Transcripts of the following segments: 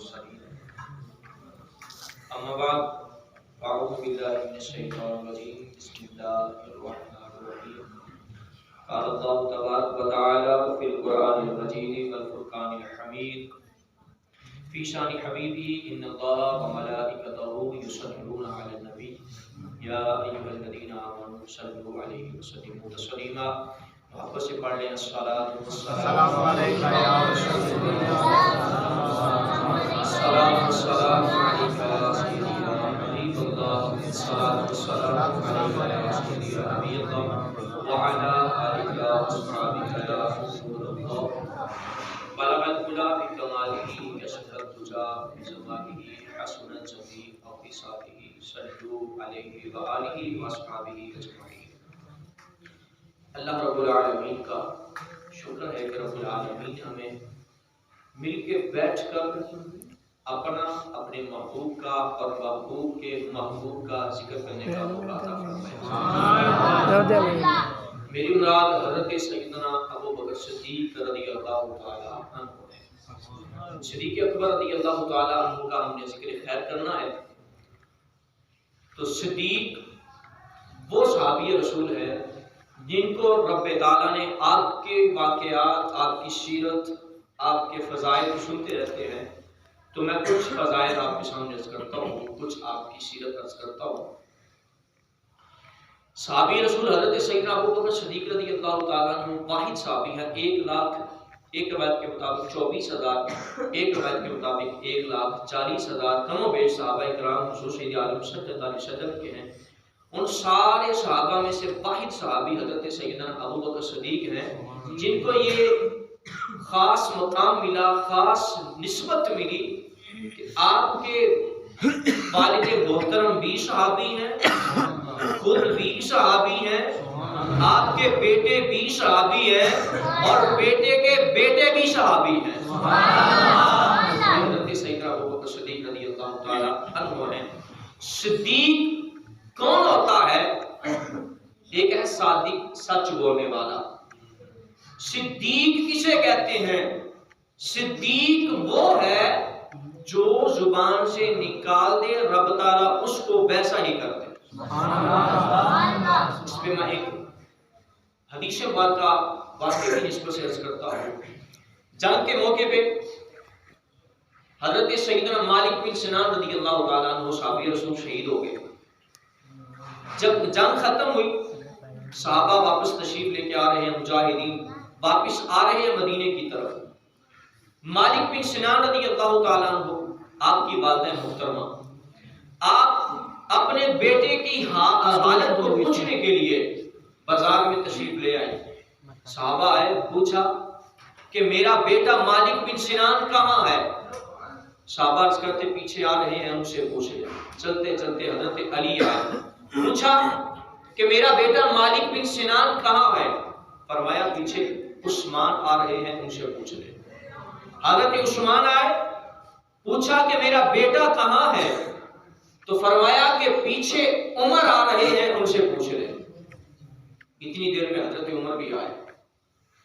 المرسلين أما بعد أعوذ بالله من الشيطان الرجيم بسم الله الرحمن الرحيم قال الله تبارك وتعالى في القرآن المجيد والفرقان الحميد في شان حبيبي إن الله وملائكته يصلون على النبي يا أيها الذين آمنوا صلوا عليه وسلموا تسليما محبت سے پڑھ لیں الصلاۃ والسلام علیکہ یا رسول اللہ الصلاۃ والسلام علیکہ یا سیدی یا حبیب اللہ الصلاۃ والسلام علیکہ یا سیدی یا نبی اللہ وعلی آلہ واصحابہ یا رسول اللہ بلغ الهدى بكماله كشف الدجى بجماله حسن الجميع وصفاته صلوا عليه وآله واصحابه اجمعین۔ اللہ رب العالمین کا شکر ہے کہ رب العالمین ہمیں مل کے بیٹھ کر اپنے محبوب کا اور محبوب کے محبوب کا ذکر کرنے کا موقع عطا فرمائے۔ میری مراد حضرت سیدنا ابو بکر صدیق رضی اللہ تعالی عنہ ہے۔ صدیق اکبر رضی اللہ تعالی عنہ کا ہم نے ذکر خیر کرنا ہے تو صدیق وہ صحابی رسول ہے جن کو رب تعالیٰ نے آپ کے واقعات، آپ کی سیرت، آپ کے فضائل سنتے رہتے ہیں، تو میں کچھ فضائل آپ کے سامنے عرض کرتا ہوں، کچھ آپ کی سیرت عرض کرتا ہوں۔ صحابی رسول حضرت سیدنا ابو بکر صدیق رضی اللہ تعالیٰ عنہ واحد صحابی ہے۔ 1 لاکھ ایک روایت کے مطابق 24,000، ایک روایت کے مطابق 1,40,000 کم و بیش صحابہ کرام حضور سید عالم صلی اللہ علیہ وسلم کے ہیں۔ ان سارے صحابہ میں سے واحد صحابی حضرت سیدنا ابو بکر صدیق ہیں جن کو یہ خاص مقام ملا، خاص نسبت ملی کہ آپ کے والد محترم بھی صحابی ہیں، خود بھی صحابی ہیں، آپ کے بیٹے بھی صحابی ہیں اور بیٹے کے بیٹے بھی صحابی ہیں۔ حضرت سیدنا ابو بکر صدیق رضی اللہ تعالی عنہ ہیں۔ صدیق کون ہوتا ہے؟ ایک ہے صادق، سچ بولنے والا۔ صدیق کسے کہتے ہیں؟ صدیق وہ ہے جو زبان سے نکال دے رب تعالیٰ اس کو ویسا ہی کر دے۔ اس پہ میں ایک حدیث مبارکہ واقعے کی نسبت سے عرض کرتا ہوں۔ جنگ کے موقع پہ حضرت سیدنا مالک بن سنان رضی اللہ تعالیٰ عنہ صحابی رسول شہید ہو گئے۔ جب جنگ ختم ہوئی، صحابہ واپس تشریف لے کے آ رہے ہیں، مجاہدین واپس آ رہے ہیں مدینے کی طرف۔ مالک بن سنان رضی اللہ تعالیٰ عنہ، آپ کی والدہ محترمہ، آپ اپنے بیٹے کی حالت کو پوچھنے کے لیے بازار میں تشریف لے آئے۔ صحابہ آئے، پوچھا کہ میرا بیٹا مالک بن سنان کہاں ہے؟ صحابہ عرض کرتے پیچھے آ رہے ہیں، ان سے پوچھ لیں۔ چلتے چلتے حضرت علی آئے، پوچھا کہ میرا بیٹا مالک بن سنان کہاں ہے؟ فرمایا پیچھے عثمان آ رہے ہیں، ان سے پوچھ لیں۔ حضرت عثمان آئے، پوچھا کہ میرا بیٹا کہاں ہے؟ تو فرمایا کہ پیچھے عمر آ رہے ہیں، ان سے پوچھ لیں۔ اتنی دیر میں حضرت عمر بھی آئے،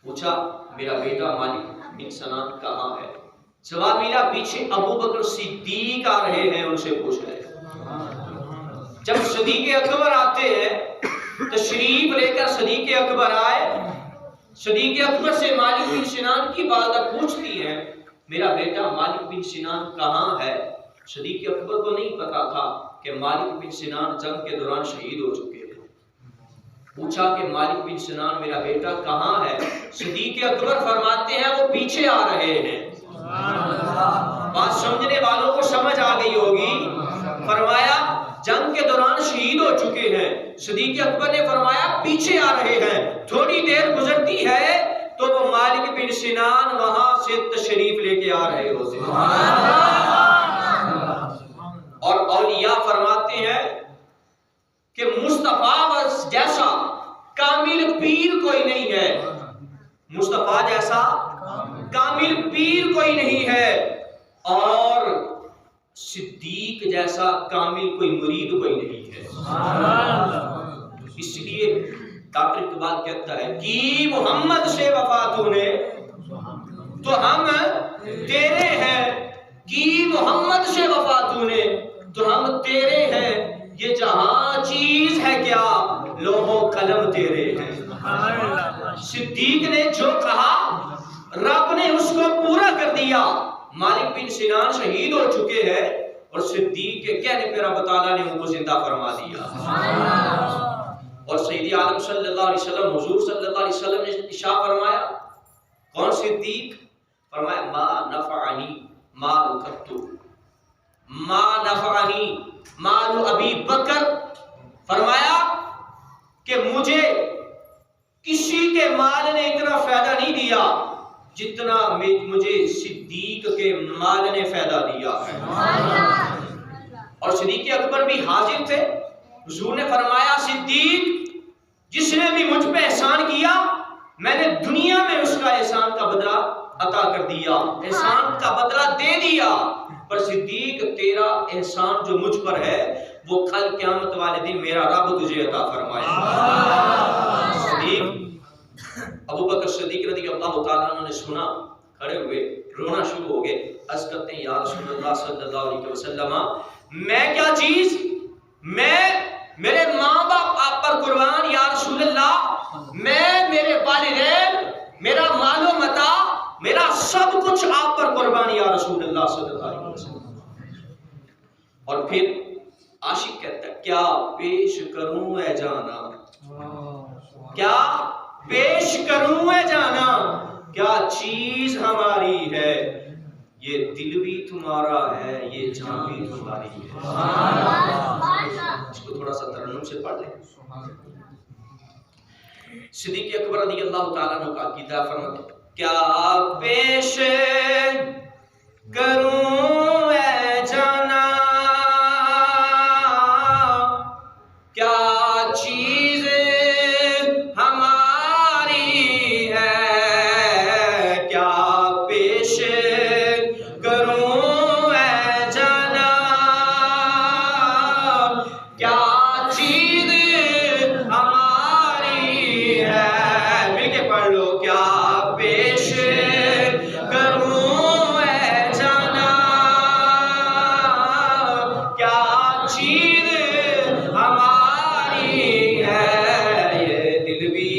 پوچھا میرا بیٹا مالک بن سنان کہاں ہے؟ جواب ملا پیچھے ابو بکر صدیق آ رہے ہیں، ان سے پوچھ لیں۔ جب صدیق اکبر آتے ہیں، تشریف لے کر صدیق اکبر آئے، صدیق اکبر سے مالک بن سنان کی والدہ پوچھتی ہے میرا بیٹا مالک بن سنان کہاں ہے؟ صدیق اکبر کو نہیں پتا تھا کہ مالک بن سنان جنگ کے دوران شہید ہو چکے تھے۔ پوچھا کہ مالک بن سنان میرا بیٹا کہاں ہے؟ صدیق اکبر فرماتے ہیں وہ پیچھے آ رہے ہیں۔ بات سمجھنے والوں کو سمجھ آ گئی ہوگی۔ فرمایا جنگ کے دوران شہید ہو چکے ہیں۔ صدیق اکبر نے فرمایا پیچھے آ رہے ہیں۔ تھوڑی دیر گزرتی ہے تو وہ مالک بن سنان وہاں سے تشریف لے کے آ رہے ہوتے ہیں۔ اور اولیاء فرماتے ہیں کہ مصطفیٰ جیسا کامل پیر کوئی نہیں ہے، مصطفیٰ جیسا کامل پیر کوئی نہیں ہے، اور صدیق جیسا کامل کوئی مرید کوئی نہیں ہے۔ اس لیے ڈاکٹر اقبال کہتا ہے کہ محمد سے وفا تو نے تو ہم تیرے ہیں، کی سے وفا تو نے تو ہم تیرے ہیں، یہ جہاں چیز ہے کیا لوح و قلم تیرے ہیں۔ صدیق نے جو کہا رب نے اس کو پورا کر دیا۔ مالک بن سنان شہید ہو چکے ہیں اور صدیق کے کہنے پہ رب تعالیٰ نے ان کو زندہ فرما دیا۔ اور سیدی عالم صلی اللہ علیہ وسلم، حضور صلی اللہ علیہ وسلم نے ارشاد فرمایا، کون صدیق؟ فرمایا ما نفعنی مال قط، ما نفعنی مال ابی بکر، فرمایا کہ مجھے کسی کے مال نے اتنا فائدہ نہیں دیا جتنا مجھے صدیق کے مال نے فائدہ دیا ہے۔ اور صدیق اکبر بھی حاضر تھے۔ حضور نے فرمایا صدیق جس نے بھی مجھ پہ احسان کیا میں نے دنیا میں اس کا احسان کا بدلہ عطا کر دیا، احسان کا بدلہ دے دیا، پر صدیق تیرا احسان جو مجھ پر ہے وہ کل قیامت والے دن میرا رب تجھے عطا فرمائے۔ صدیق ابو بکر صدیق رضی اللہ تعالیٰ عنہ نے سنا، کھڑے ہوئے رونا شروع ہو گئے، عرض کرتے ہیں یا رسول اللہ صلی اللہ علیہ وسلم میں کیا چیز، میرے ماں باپ آپ پر قربان یا رسول اللہ، میں میرے والدین، میرا مال و متاع، میرا سب کچھ آپ پر قربان یا رسول اللہ صلی اللہ علیہ وسلم۔ اور پھر عاشق کہتا ہے کیا پیش کروں اے جانا، کیا پیش کروں اے جانا، کیا چیز ہماری ہے، یہ دل بھی تمہارا ہے یہ جان بھی تمہاری ہے۔ اس کو تھوڑا سا ترنم سے پڑھ لیں۔ صدیق اکبر رضی اللہ تعالیٰ عنہ کا عقیدہ فرماتے کیا پیش کروں اے جانا، کیا چیز ہماری ہے، کیا پیش کروں اے جانا، کیا چیز ہماری ہے، مل کے پڑھ لو، کیا پیش کروں اے جانا، کیا چیز ہماری ہے، یہ دل بھی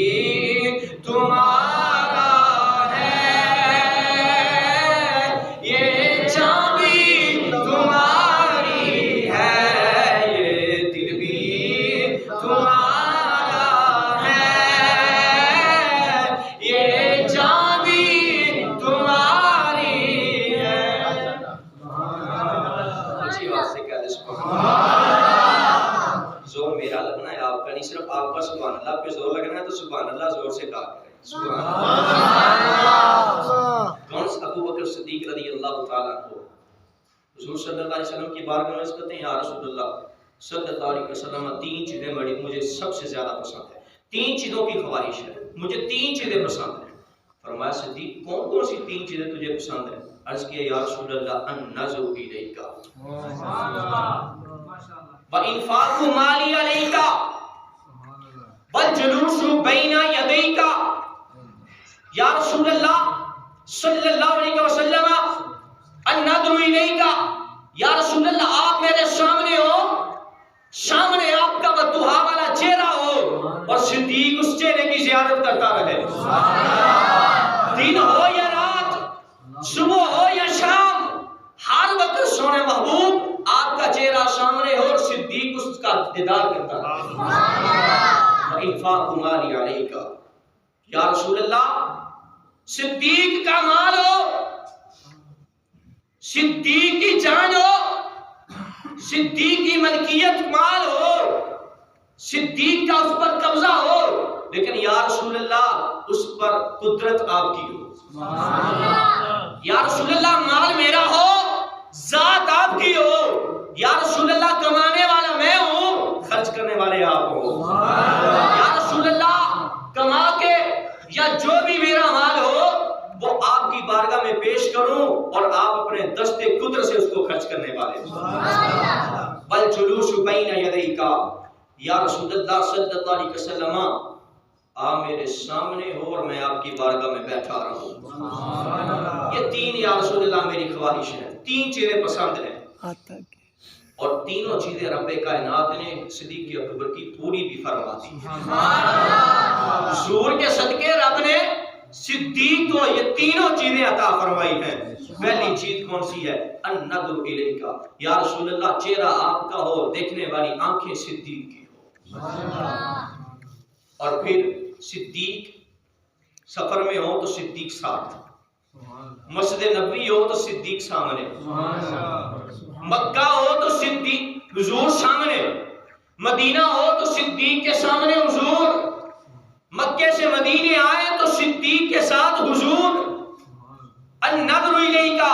تمہارا ہے، یہ جان بھی تمہاری ہے، یہ دل بھی تمہارا ہے، یہ جان بھی تمہاری ہے۔ اچھی بات سے کہہ دے سبحان اللہ۔ زور میرا لگنا ہے آپ کا نہیں، صرف آپ کا سبحان اللہ پہ زور لگنا ہے تو سبحان اللہ زور سے کہا کریں سبحان اللہ۔ کون سا؟ ابو بکر صدیق رضی اللہ تعالیٰ عنہ حضور صلی اللہ علیہ وسلم کی بارگاہ میں عرض کرتے ہیں یا رسول اللہ صلی اللہ علیہ وسلم تین چیزیں بڑی مجھے سب سے زیادہ پسند ہے، تین چیزوں کی خواہش ہے، مجھے تین چیزیں پسند ہیں۔ فرمایا صدیق کون کون سی تین چیزیں تجھے پسند ہیں؟ عرض کیا یا رسول اللہ النظر الیک وانفاق مالی علیک والجلوس بین یدیک۔ یا رسول اللہ صلی اللہ علیہ وسلم النظر الیک، یا رسول اللہ آپ میرے سامنے ہو، سامنے آپ کا بددعا والا چہرہ ہو اور صدیق اس چہرے کی زیارت کرتا رہے، دن ہو یا رات، صبح ہو یا شام، ہر وقت سونے محبوب آپ کا چہرہ سامنے ہو اور صدیق اس کا دیدار کرتا رہے۔ انفاق مالی علیک، یا رسول اللہ صدیق کا مال ہو، صدیق کی جان ہو، صدیق کی ملکیت مال ہو، صدیق کا اس پر قبضہ ہو، لیکن یا رسول اللہ اس پر قدرت آپ کی ہو۔ یا رسول اللہ مال میرا ہو، ذات آپ کی ہو، یا رسول اللہ کمانے والا میں ہوں، خرچ کرنے والے آپ ہو۔ یا رسول اللہ کما کے یا جو بھی میرا مال ہو وہ آپ کی بارگاہ میں پیش کروں اور آپ اپنے دست قدرت سے اس کو خرچ کرنے والے ہوں۔ بل جلوس بین یدیک، یا رسول اللہ صلی اللہ علیہ وسلم آپ میرے سامنے ہو اور میں آپ کی بارگاہ میں بیٹھا رہوں۔ یہ تین یا رسول اللہ میری خواہش ہے، تین چیزیں پسند ہیں۔ اور تینوں چیزیں رب کائنات نے صدیق اکبر کی پوری بھی فرما دی. حضور کے صدقے رب نے صدیق کو یہ تینوں چیزیں عطا فرمائی ہیں. پہلی چیز کون سی ہے؟ النظر الیکا، یا رسول اللہ چہرہ آپ کا ہو، دیکھنے والی آنکھیں صدیق کی ہو. اور پھر صدیق سفر میں ہو تو صدیق ساتھ، مسجد نبوی ہو تو صدیق سامنے، مکہ ہو تو صدیق حضور سامنے، مدینہ ہو تو صدیق کے سامنے حضور، مکے سے مدینے آئے تو صدیق کے ساتھ حضور. النظر الیکا،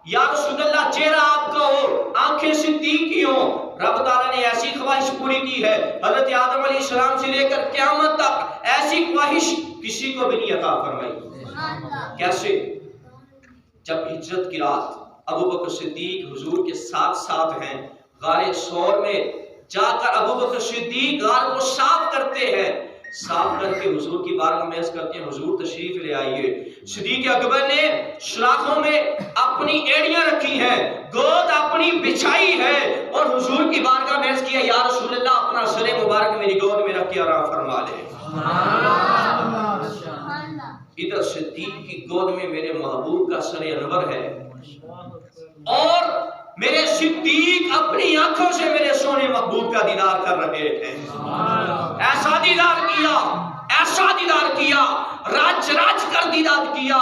یا رسول اللہ چہرہ آپ کا ہو، آنکھیں صدیق کی ہوں. رب تعالیٰ نے ایسی خواہش پوری کی ہے، حضرت آدم علیہ السلام سے لے کر قیامت تک ایسی خواہش کسی کو بھی نہیں عطا فرمائی. کیسے؟ جب ہجرت کی رات ابوبکر صدیق حضور کے ساتھ ساتھ ہیں، غار ثور میں جا کر ابوبکر صدیق غار کو صاف کرتے ہیں، صاف کر کے حضور کی بارگاہ میں عرض کرتے ہیں حضور تشریف لے آئیے. صدیق اکبر نے سلاخوں میں اپنی ایڑیاں رکھی ہیں، گود اپنی بچھائی ہے، اور حضور کی بارگاہ میں عرض کیا یا رسول اللہ اپنا سر مبارک میری گود میں رکھ کے آرام فرما لے. ادھر صدیق کی گود میں میرے محبوب کا سر انور ہے، اور میرے صدیق اپنی آنکھوں سے میرے سونے محبوب کا دیدار کر رہے تھے. ایسا دیدار کیا، ایسا دیدار کیا، راج راج کر دیدار کیا،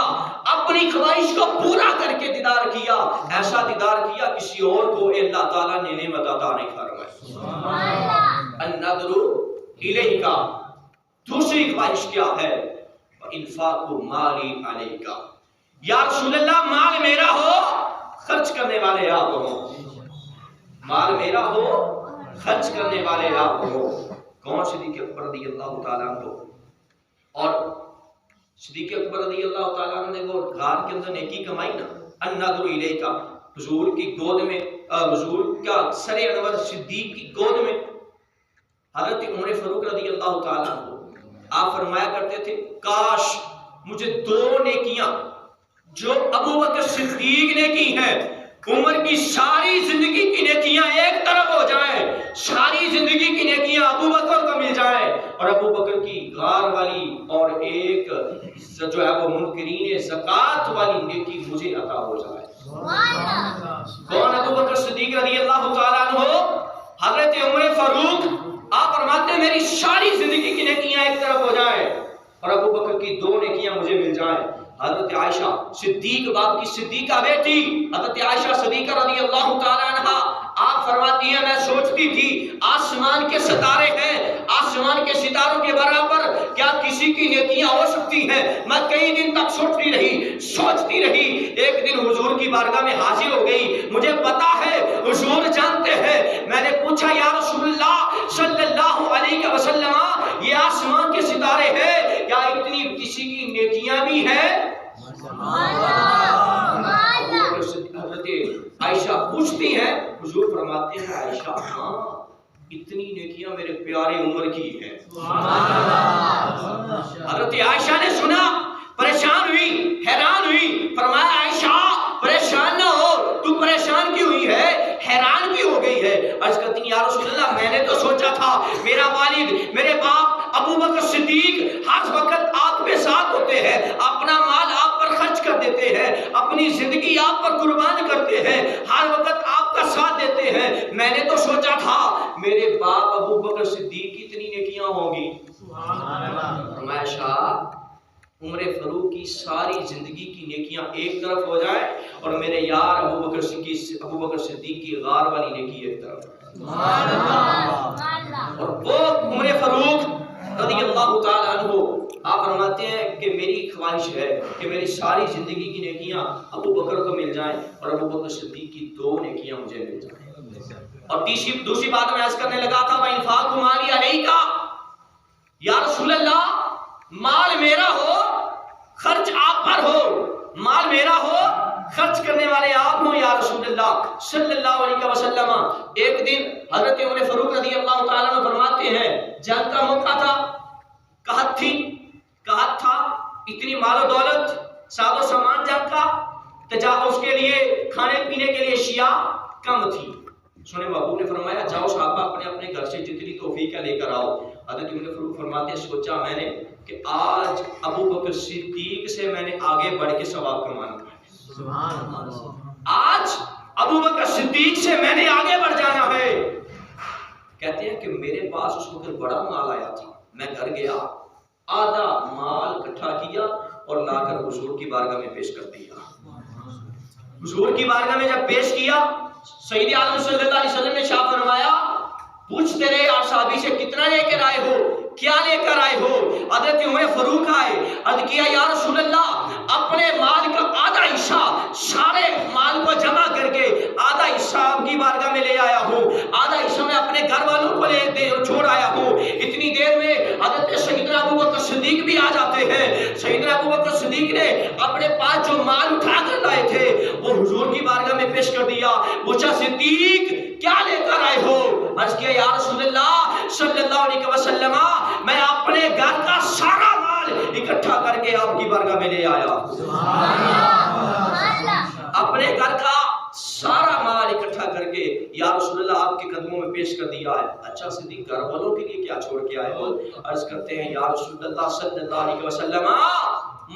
اپنی خواہش کو پورا کر کے دیدار کیا، ایسا دیدار کیا کسی اور کو اللہ تعالیٰ نے نعمت عطا نہیں فرمائی. النظر الیکا. دوسری خواہش کیا ہے؟ انفاق مالی علیکا، یا رسول اللہ مال میرا ہو، خرچ کرنے والے آپ ہو، مال میرا ہو، خرچ کرنے والے آپ ہو. کون؟ صدیق اکبر رضی اللہ تعالیٰ عنہ. اور صدیق اکبر رضی اللہ تعالیٰ عنہ نے وہ غار کے اندر نیکی کمائی نا. النظر الیکا، حضور کی گود میں، حضور کا سر انور صدیق کی گود میں. حضرت عمر فاروق رضی اللہ تعالیٰ عنہ آپ فرمایا کرتے تھے کاش مجھے دو نیکیاں جو ابوبکر صدیق نے کی ہیں، عمر کی ساری زندگی کی نیکیاں ایک طرف ہو جائیں، ساری زندگی کی نیکیاں ابوبکر کو مل جائیں، اور ابوبکر کی غار والی اور ایک جو ہے وہ منکرین زکات والی نیکی مجھے عطا ہو جائے. کون؟ ابوبکر صدیق رضی اللہ تعالیٰ عنہ. حضرت عمر فاروق آپ فرماتے ہیں میری ساری زندگی کی نیکیاں ایک طرف ہو جائیں اور ابوبکر کی دو نیکیاں مجھے مل جائیں. حضرت عائشہ صدیق باپ کی صدیقہ بیٹی حضرت عائشہ صدیقہ رضی اللہ تعالیٰ عنہ آپ فرماتی ہیں میں سوچتی تھی آسمان کے ستارے ہیں، آسمان کے ستاروں کے برابر کیا کسی کی نیکیاں ہو سکتی ہیں؟ میں کئی دن تک سوچتی رہی. ایک دن حضور کی بارگاہ میں حاضر ہو گئی. مجھے پتا ہے حضور جانتے ہیں. میں نے پوچھا یا رسول اللہ صلی اللہ علیہ وسلم یہ آسمان کے ستارے ہیں، کیا اتنی کسی کی نیکیاں بھی ہیں؟ حضرت عائشہ پوچھتی ہیں، حضور فرماتے ہیں عائشہ ہاں اتنی نیکیاں میرے پیارے عمر کی ہیں. حضرت عائشہ نے سنا، پریشان ہوئی، حیران ہوئی. فرمایا عائشہ پریشان نہ ہو، تو پریشان کیوں ہوئی ہے، حیران کیوں ہو گئی ہے؟ عرض کرتی ہیں یا رسول اللہ میں نے تو سوچا تھا میرا والد میرے باپ ابوبکر صدیق ہر وقت آپ کے ساتھ ہوتے ہیں، اپنا مال آپ پر خرچ کر دیتے ہیں، اپنی زندگی آپ پر قربان کرتے ہیں، ہر وقت آپ کا ساتھ دیتے ہیں. میں نے تو سوچا تھا میرے باپ ابوبکر صدیق کی اتنی نیکیاں ہوں گی. فرمایا شاہ عمر فاروق کی ساری زندگی کی نیکیاں ایک طرف ہو جائے اور میرے یار ابوبکر صدیق کی غار والی نیکی ایک طرف. اور وہ عمر فاروق رضی اللہ تعالیٰ عنہ آپ فرماتے ہیں کہ میری خواہش ہے کہ میری ساری زندگی کی نیکیاں ابوبکر کو مل جائیں اور ابوبکر صدیق کی دو نیکیاں مجھے مل جائیں. اور دوسری بات میں عرض کرنے لگا تھا وَإِنْفَاقُ مَالِي عَلَيْكَ، یا رسول اللہ مال میرا ہو، خرچ آپ پر ہو، مال میرا ہو، خرچ کرنے والے آپ ہوں یا رسول اللہ صلی اللہ علیہ وسلم. ایک دن حضرت عمر فاروق رضی اللہ تعالیٰ عنہ فرماتے ہیں جنگ کا موقع تھا، قحط تھا، اتنی مال و دولت، ساز و سامان جنگ کا، اس کے لیے کھانے پینے کے لیے اشیاء کم تھی. سنے ابو نے فرمایا جاؤ صحابہ اپنے اپنے گھر سے جتنی توفیق ہے لے کر آؤ. حضرت عمر فاروق فرماتے ہیں سوچا میں نے کہ آج ابو بکر صدیق سے میں نے آگے بڑھ کے ثواب کمانا ہے. سبحان اللہ. آج ابو بکر صدیق سے میں نے آگے بڑھ جانا ہے. کہتے ہیں کہ میرے پاس اس وقت بڑا مال آیا تھا. میں گھر گیا, آدھا مال اکٹھا کیا اور لا کر حضور کی بارگاہ میں پیش کر دیا. حضور کی بارگاہ میں جب پیش کیا, سید عالم صلی اللہ علیہ وسلم نے شاہ فرمایا پوچھتے رہے آپ صحابی سے کتنا لے کر آئے ہو, کیا لے کر آئے ہو. حضرت عمر فاروق آئے, عرض کیا یا رسول اللہ اپنے مال کا آدھا حصہ سارے مال کو جمع کر کے آدھا حصہ آپ کی بارگاہ میں لے آیا ہوں, آدھا حصہ میں اپنے گھر والوں کو چھوڑ آیا ہوں. اتنی دیر میں حضرت سیدنا ابو بکر صدیق بھی آ جاتے ہیں. سیدنا ابو بکر صدیق نے اپنے پاس جو مال اٹھا کر لائے تھے وہ حضور کی بارگاہ میں پیش کر دیا. پوچھا صدیق کیا لے کر آئے ہو؟ عرض کیا یا رسول اللہ صلی اللہ علیہ وسلم میں اپنے گھر کا سارا مال اکٹھا کر کے آپ کی بارگاہ میں لے آیا. اپنے گھر کا سارا مال اکٹھا کر کے یا رسول اللہ آپ کے قدموں میں پیش کر دیا ہے. اچھا صدیق گھر والوں کے لیے کیا چھوڑ کے آئے ہو؟ عرض کرتے ہیں یا رسول اللہ صلی اللہ علیہ وسلم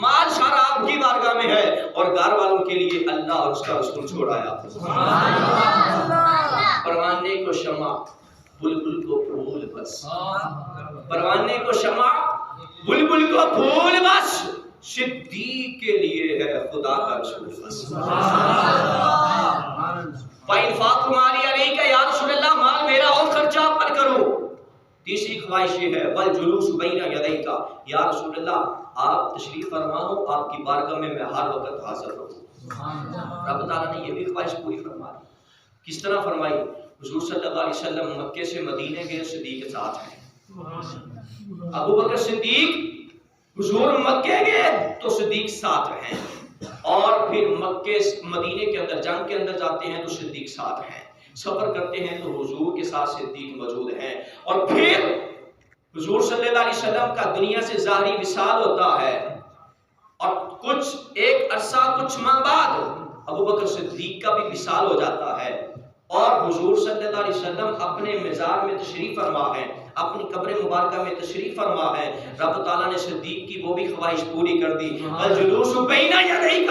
مال سارا آپ کی بارگاہ میں ہے اور گھر والوں کے لیے اللہ اور اس کا رسول چھوڑ آیا. پروانے کو شمع بلبل کو پھول بس, پروانے کو شمع بلبل کو پھول بس, صدیق کے لیے ہے خدا کا رسول بس. فَإِنْفَاقُ مَالِي عَلَيْكَ یا رسول اللہ مال میرا اور خرچہ پر کرو. تیسری خواہش یہ ہے وَالْجُلُوسُ بَيْنَ يَدَيْكَ یا رسول اللہ آپ تشریف فرما ہو آپ کی بارگاہ میں ہر وقت حاضر رہوں. رب تعالیٰ نے یہ بھی خواہش پوری فرما دی. کس طرح فرمائی؟ حضور صلی اللہ علیہ وسلم مکے سے مدینے گئے, صدیق کے ساتھ ہیں. ابو بکر صدیق حضور مکے گئے تو صدیق ساتھ ہیں, اور پھر مکے مدینے کے اندر جنگ کے اندر جاتے ہیں تو صدیق ساتھ ہیں, سفر کرتے ہیں تو حضور کے ساتھ صدیق موجود ہیں. اور پھر حضور صلی اللہ علیہ وسلم کا دنیا سے ظاہری وصال ہوتا ہے اور کچھ ایک عرصہ کچھ ماہ بعد ابو بکر صدیق کا بھی وصال ہو جاتا ہے اور حضور صلی اللہ علیہ وسلم اپنے مزار میں تشریف فرما ہے, اپنی قبر مبارکہ میں تشریف فرما ہے. رب تعالیٰ نے صدیق کی وہ بھی خواہش پوری کر دی. الجلوس بین یدیک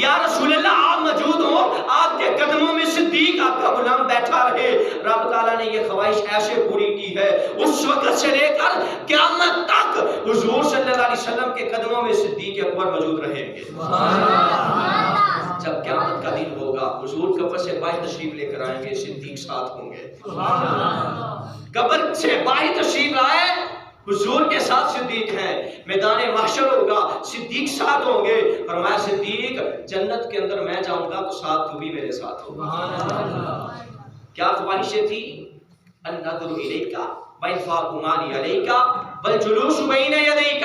یا رسول اللہ آپ موجود ہو, آپ کے قدموں میں صدیق آپ کا غلام بیٹھا رہے. رب تعالیٰ نے یہ خواہش ایسے پوری کی ہے اس وقت سے لے کر قیامت تک حضور صلی اللہ علیہ وسلم کے قدموں میں صدیق اکبر موجود رہیں گے. جب قیامت کا دن ہوگا حضور قبر سے باہر تشریف لے کر آئیں گے, صدیق ساتھ ہوں گے. قبر سے باہر تشریف لائے حضور کے ساتھ صدیق ہیں, میدان محشر ہوگا صدیق ساتھ ہوں گے. فرمایا صدیق جنت کے اندر میں جاؤں گا تو ساتھ تو بھی میرے ساتھ ہوگا. کیا خواہشیں تھی؟ النظر الیک وانفاق مالی علیک والجلوس بین یدیک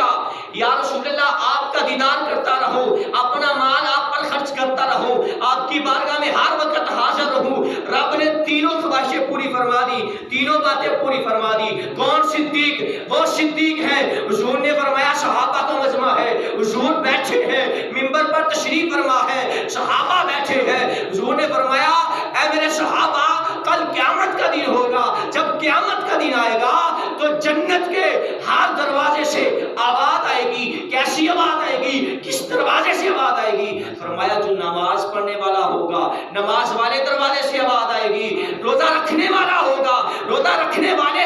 یا رسول اللہ آپ کا دیدار کرتا رہوں, اپنا مال آپ پر خرچ کرتا رہوں, آپ کی بارگاہ میں ہر وقت حاضر رہوں. رب نے تینوں خواہشیں پوری فرما دی, تینوں باتیں پوری فرما دی. کون صدیق؟ وہ صدیق ہیں. حضور نے فرمایا صحابہ کا مجمع ہے, حضور بیٹھے ہیں منبر پر تشریف فرما ہے, صحابہ بیٹھے ہیں. حضور نے فرمایا اے میرے صحابہ کل قیامت کا دن ہوگا, جب قیامت کا دن آئے گا تو جنت کے ہر دروازے سے آواز آئے گی. کیسی آواز آئے گی؟ کس دروازے سے آواز آئے گی؟ فرمایا جو نماز پڑھنے والا ہوگا نماز والے دروازے سے آواز آئے گی, روزہ رکھنے والا ہوگا روزہ رکھنے والے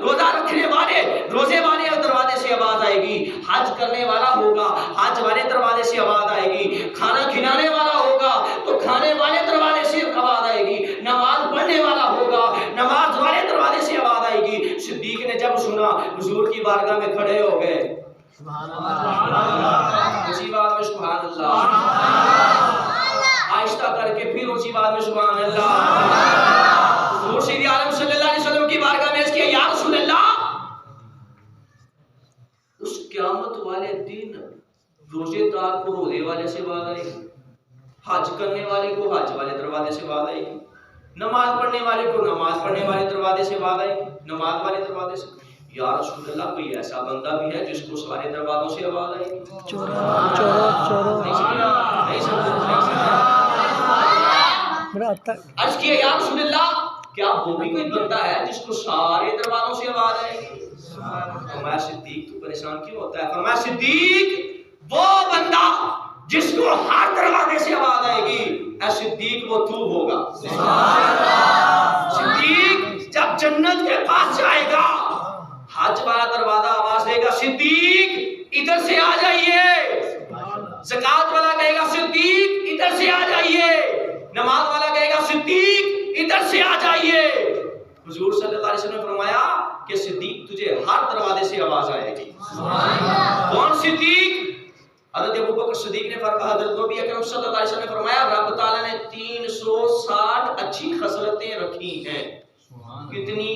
روزہ رکھنے والے روزے والے دروازے سے آواز آئے گی, حج کرنے والا ہوگا حج والے دروازے سے آواز آئے گی, کھانا کھلانے والا ہوگا تو کھانے والے دروازے سے آواز آئے گی, نماز پڑھنے والا ہوگا نماز والے دروازے سے آواز آئے گی. صدیق نے جب سنا حضور کی بارگاہ میں کھڑے ہو گئے. سبحان اللہ, اسی بات میں سبحان اللہ, آہستہ کر کے پھر اسی بات میں سبحان اللہ. حضور سید عالم صلی اللہ علیہ وسلم کی بارگاہ میں اس کیا یا رسول اللہ اس قیامت والے دن روزے دار کو روزے والے سے آواز آئے گی, حج کرنے والے کو حج والے دروازے سے آواز آئے گی, نماز پڑھنے والے کو نماز پڑھنے والے دروازے سے آواز آئے گی, نماز والے دروازے سے. یا رسول اللہ کوئی ایسا بندہ بھی ہے جس کو سارے دروازوں سے آواز آئے گی؟ عرض کیا یا رسول اللہ کیا وہ بھی کوئی بندہ ہے جس کو سارے دروازوں سے آواز آئے گی؟ فرمایا صدیق تو پریشان کیوں ہوتا ہے؟ فرمایا صدیق وہ بندہ جس کو ہر دروازے سے آواز آئے گی، اے صدیق وہ تو ہوگا۔ صدیق جب جنت کے پاس جائے گا، حج والا دروازہ آواز دے گا صدیق ادھر سے آ جائیے، زکات والا کہے گا صدیق ادھر سے آ جائیے، نماز والا کہے گا صدیق ادھر سے آ جائیے۔ حضور صلی اللہ علیہ وسلم نے فرمایا کہ صدیق تجھے ہر دروازے سے آواز آئے گی۔ کون صدیق؟ حضرت ابوبکر صدیق نے فرمایا، حضرت نبی اکرم صلی اللہ علیہ وسلم نے فرمایا رب تعالیٰ نے 360 اچھی خصلتیں رکھی ہیں۔ کتنی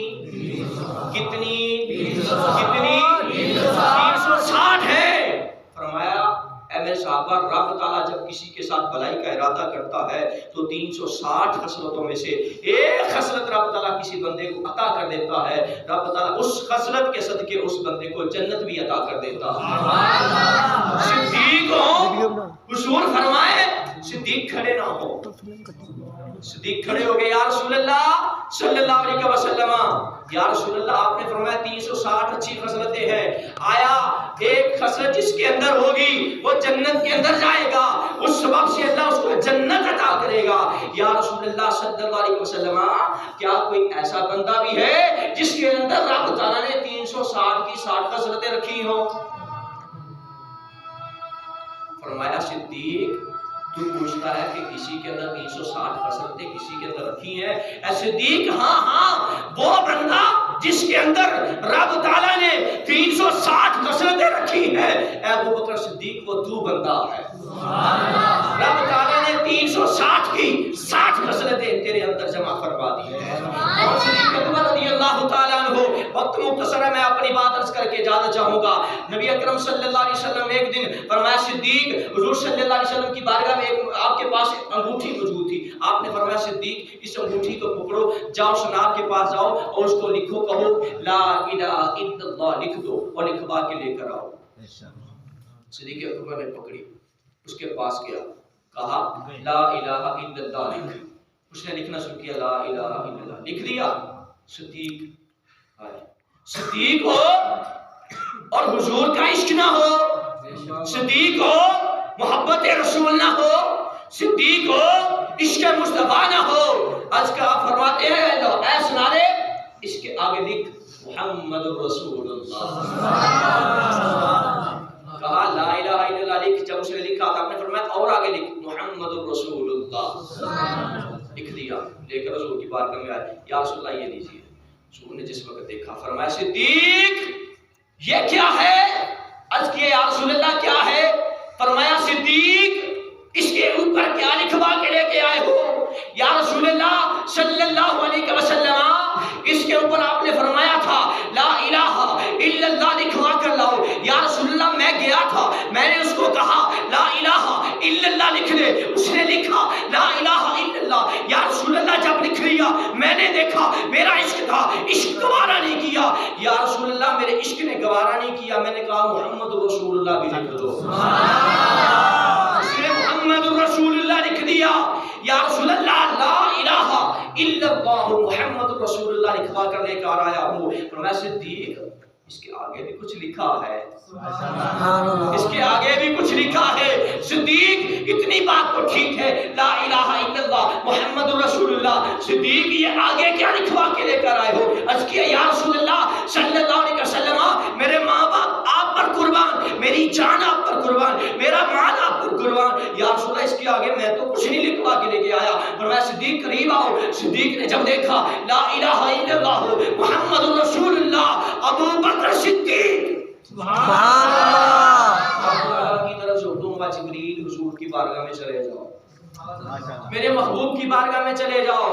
360 ہے۔ فرمایا اے میرے صحابہ رب تعالیٰ جب کسی کے ساتھ بھلائی کا ارادہ کرتا ہے تو 360 خصلتوں میں سے ایک خصلت رب تعالیٰ کسی بندے کو عطا کر دیتا ہے، رب تعالیٰ اس خصلت کے صدقے اس بندے کو جنت بھی عطا کر دیتا ہے۔ صدیق ہو، حضور فرمائے صدیق کھڑے نہ ہو، صدیق کھڑے ہو گئے، یا رسول اللہ صلی اللہ علیہ وسلم، یا رسول اللہ آپ نے فرمایا 360 اچھی خصلتیں ہیں، آیا ایک خصلت جس کے اندر ہوگی وہ جنت کے اندر جائے گا، اس سبب سے اللہ اس کو جنت عطا کرے گا؟ یا رسول اللہ صلی اللہ علیہ وسلم کیا کوئی ایسا بندہ بھی ہے جس کے اندر رب تعالیٰ نے 360 کی 60 خصلتیں رکھی ہوں؟ فرمایا صدیق تو پوچھتا ہے کہ کسی کے اندر 360 خصلتیں کسی کے اندر رکھی ہیں؟ اے صدیق ہاں وہ بندہ جس کے اندر رب تعالیٰ نے 360 خصلتیں رکھی ہیں، اے ابوبکر صدیق وہ تو بندہ ہے۔ رب تعالیٰ نے 360 کی 60 خصلتیں تیرے اندر جمع فرما دی ہیں۔ اور صدیق اکبر رضی اللہ تعالیٰ عنہ، وقت مختصر ہے میں اپنی بات عرض کر کے جانا چاہوں گا، نبی اکرم صلی اللہ علیہ وسلم ایک دن فرمایا صدیق حضور صلی اللہ علیہ وسلم کی بارگاہ میں آپ کے پاس انگوٹھی موجود تھی، آپ نے فرمایا صدیق اس انگوٹھی کو پکڑو، جاؤ سنار کے پاس جاؤ اور اس کو لکھو، کہو لا الہ الا اللہ لکھ دو اور لکھوا کے لے کر آؤ۔ صدیق اکبر نے پکڑی، اس کے پاس گیا، کہا لا الہ الا اللہ لکھ، اس نے لکھنا شروع کیا لا الہ الا اللہ، لکھ دیا۔ صدیق آئے، صدیق ہو اور حضور کا عشق نہ ہو، صدیق ہو محبت رسول نہ ہو، صدیق ہو عشق مصطفیٰ نہ ہو، آج کا آپ فرماتے ہیں اے سنارے اس کے آگے لکھ محمد رسول اللہ، کہا لا الہ الا اللہ لکھ، جب اس نے لکھا تو آپ نے فرمایا اور آگے لکھ محمد رسول اللہ، لکھ دیا، لے کر حضور کی بارگاہ میں آئے، یا رسول اللہ یہ لیجیے۔ حضور نے جس وقت دیکھا فرمایا صدیق یہ کیا ہے؟ عرض کیے یا رسول اللہ کیا ہے؟ فرمایا صدیق اس کے اوپر کیا لکھوا کے لے کے آئے ہو؟ یا رسول اللہ صلی اللہ علیہ وسلم اس کے اوپر آپ نے فرمایا تھا لا الہ الا اللہ لکھوا کر لاؤ۔ یا رسول اللہ میں گیا تھا، میں نے اس کو کہا لا الہ الا اللہ لکھ لے، اس نے لکھا لا الہ الا اللہ۔ یا رسول اللہ جب لکھ لیا میں نے دیکھا میرا عشق تھا، عشق گوارا نہیں کیا۔ یا رسول اللہ میرے عشق نے گوارا نہیں کیا، میں نے کہا محمد رسول اللہ بھی لکھ دو، محمد رسول اللہ لکھ دیا۔ یا رسول اللہ لا الہ الا اللہ محمد رسول اللہ لکھوا کر لے کر آیا ہوں۔ فرمایا صدیق اس کے آگے بھی کچھ لکھا ہے، اس کے آگے بھی کچھ لکھا ہے۔ صدیق اتنی بات تو ٹھیک ہے لا الہ الا اللہ محمد رسول اللہ، صدیق یہ آگے کیا لکھوا کے لے کر آئے ہو؟ عرض کیا یا رسول اللہ صلی اللہ علیہ وسلم میرے ماں باپ آپ پر قربان، میری جان آپ پر قربان، میرا مال آپ پر قربان۔ یا رسول اللہ اس کے آگے میں تو کچھ نہیں لکھوا کے لے کے آیا۔ فرمایا صدیق قریب آؤ۔ صدیق نے جب دیکھا لا الہ الا اللہ محمد رسول اللہ، ابو بکر صدیق سبحان اللہ کی طرف سے حکم ہوا جبریل حضور کی بارگاہ میں چلے جاؤ، میرے محبوب کی بارگاہ میں چلے جاؤ۔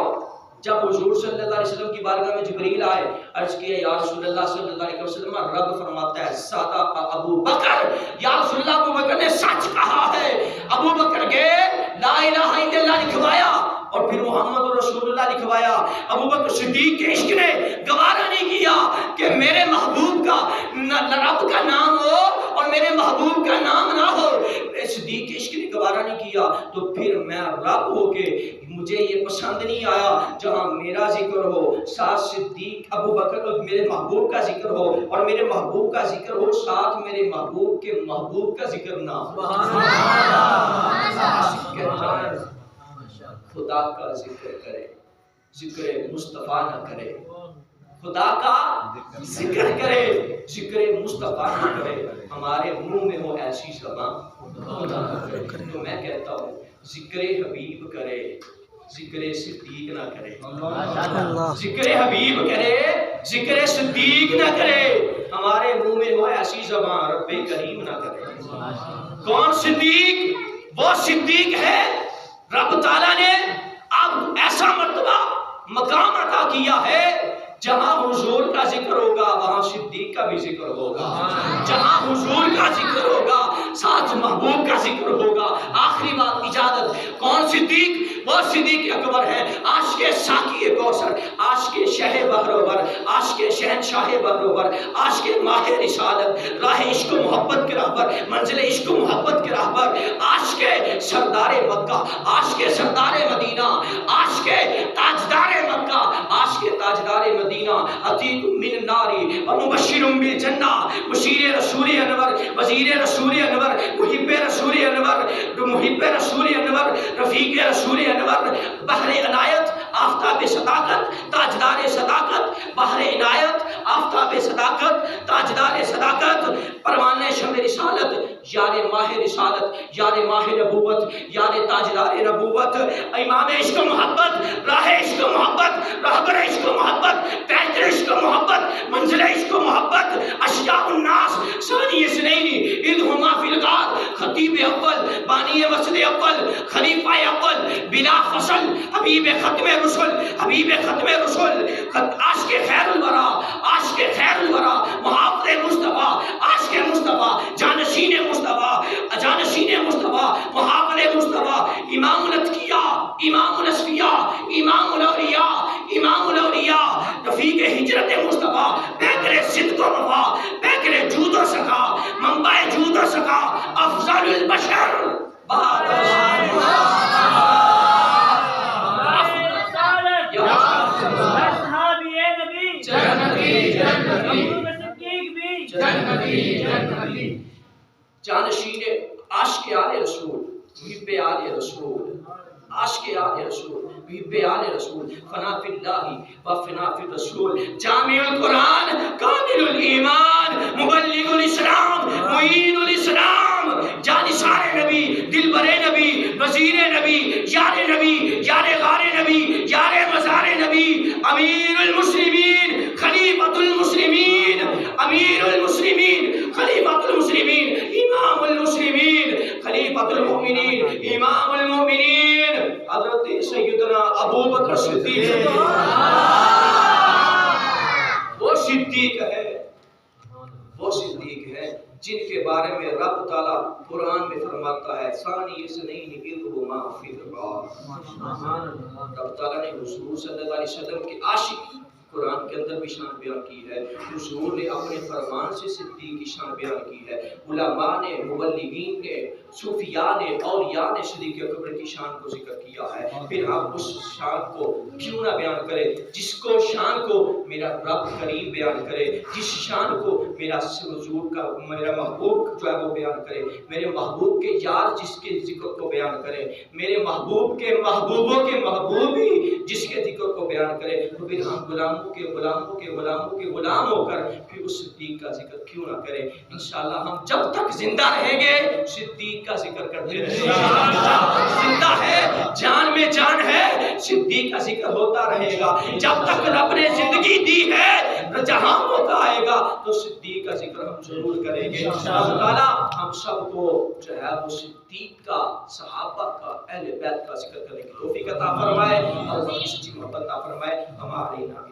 جب حضور صلی اللہ علیہ وسلم کی بارگاہ میں جبریل آئے، عرض کیا یا رسول اللہ صلی اللہ علیہ وسلم رب فرماتا ہے صدق ابو بکر، یا رسول اللہ ابو بکر نے سچ کہا ہے۔ ابو بکر گئے لا الہ الا اللہ لکھوایا اور پھر محمد رسول اللہ لکھوایا. ابو بکر صدیق کے عشق نے گوارا نہیں کیا کہ میرے محبوب کا رب کا نام ہو اور میرے محبوب کا نام نہ ہو. صدیق کے عشق نے گوارا نہیں کیا. تو پھر میں رب ہو کے مجھے یہ پسند نہیں آیا جہاں میرا ذکر ہو ساتھ صدیق ابو بکر اور میرے محبوب کا ذکر ہو اور میرے محبوب کا ذکر ہو ساتھ میرے محبوب کے محبوب کا ذکر نہ ہو. خدا کا ذکر کرے, ذکر مصطفیٰ نہ کرے. خدا کا ذکر کرے, ذکر مصطفیٰ نہ کرے. ہمارے منہ میں ہو ایسی زبان خدا نہ کرے. تو میں کہتا ہوں ذکر حبیب کرے, ذکر صدیق نہ کرے. ذکر حبیب کرے, ذکر صدیق نہ کرے. ہمارے منہ میں ہو ایسی زبان رب کریم نہ کرے. کون صدیق؟ وہ صدیق ہے رب تعالیٰ نے اب ایسا مرتبہ مقام عطا کیا ہے جہاں حضور کا ذکر ہوگا وہاں صدیق کا بھی ذکر ہوگا. جہاں حضور کا ذکر ہوگا ساتھ محبوب کا ذکر ہوگا. آخری بات اجازت. کون صدیق؟ وہ صدیق اکبر ہے, عاشق ساقی کوثر, عاشق شہ بحروبر, عاشق شہنشاہ بحروبر, عاشق ماہ رسالت, راہ عشق و محبت کے راہ پر, منزل عشق و محبت کے راہ پر, عاشق سردار مکہ, عاشق سردار مدینہ, عاشق تاجدار مکہ, عاشق تاجدار مدینہ, عتیق من النار و مبشر بالجنہ, بشیر رسول انور, وزیر رسول انور, محب رسول انور, محب رسول انور, رفیق رسول انور, بحر عنایت, آفتاب صداقت, تاجدار صداقت, بحر عنایت, آفتاب صداقت, تاجدار صداقت, پروانہ شمع رسالت, یار ماہ رسالت, یار ماہ نبوت, یار تاجدار نبوت, امام عشق و محبت, راہ عشق و محبت, رہبر عشق و محبت, پیکر عشق و محبت, منزل عشق و محبت, اشیاء الناس, ثانی اثنین اذ ہما فی الغار, خطیب اول, بانی مسجد اول, خلیفہ اول, بلا فصل, حبیب ختم رسل, حبیب ختم رسل, عاشق خیر الورا, عاشق خیر الورا, محافظ مصطفیٰ, عاشق مصطفیٰ, جانشین مصطفیٰ, جانشین مصطفیٰ, محافظ مصطفیٰ, امام الاتقیاء, امام الاصفیاء, امام الاولیاء, امام الاولیاء, رفیق ہجرت مصطفیٰ, پیکر صدق و وفا, پیکر جود و سخا, منبع جود و سخا, افضل البشر, جانشین عاشق آل رسول, محب آل رسول, عاشق آل رسول, محب آل رسول, فنا فی اللہ و فنا فی الرسول, جامع القرآن, کامل الایمان, مبلغ الاسلام, معین الاسلام, جانثار نبی, دلبر نبی, وزیر نبی, یار نبی, یار غار نبی, یار مزار نبی, امیر المسلمین, خلیفۃ المسلمین, امیر المسلمین, خلیفۃ المسلمین, امام المسلمین, خلیفۃ المؤمنین, امام المؤمنین, حضرت سیدنا ابو بکر صدیق. وہ صدیق ہے, وہ صدیق ہے جن کے بارے میں رب تعالیٰ قرآن میں فرماتا ہے ثانی اثنین اذ ہما فی الغار. رب تعالیٰ نے حضور صلی اللہ علیہ وسلم کے عاشق قرآن کے اندر بھی شان بیان کی ہے. حضور نے اپنے فرمان سے صدیق کی شان بیان کی ہے. علماء نے, مبلغین نے, صوفیاء نے, اولیاء نے صدیق اکبر کی شان کو ذکر کیا ہے. پھر ہم اس شان کو کیوں نہ بیان کریں جس کو شان کو میرا رب کریم بیان کرے, جس شان کو میرا حضور کا میرا محبوب جو ہے وہ بیان کرے, میرے محبوب کے یار جس کے ذکر کو بیان کرے, میرے محبوب کے محبوبوں کے محبوب ہی جس کے ذکر کو بیان کرے. تو پھر ہم غلاموں کے غلاموں کے غلاموں کے غلام ہو کر پھر اس صدیق کا ذکر کیوں نہ کریں. انشاءاللہ ہم جب تک زندہ رہیں گے صدیق کا ذکر کرتے رہیں گے. زندہ ہے, جان میں جان ہے, صدیق کا ذکر ہوتا رہے گا. جب تک رب نے زندگی دی ہے, جہاں موقع آئے گا تو صدیق کا ذکر ہم ضرور کریں گے. اللہ تعالیٰ ہم سب کو جو ہے وہ صدیق کا, صحابہ کا, اہل بیت کا ذکر کرنے کی توفیق عطا فرمائے اور سچی محبت عطا فرمائے. ہمارے نام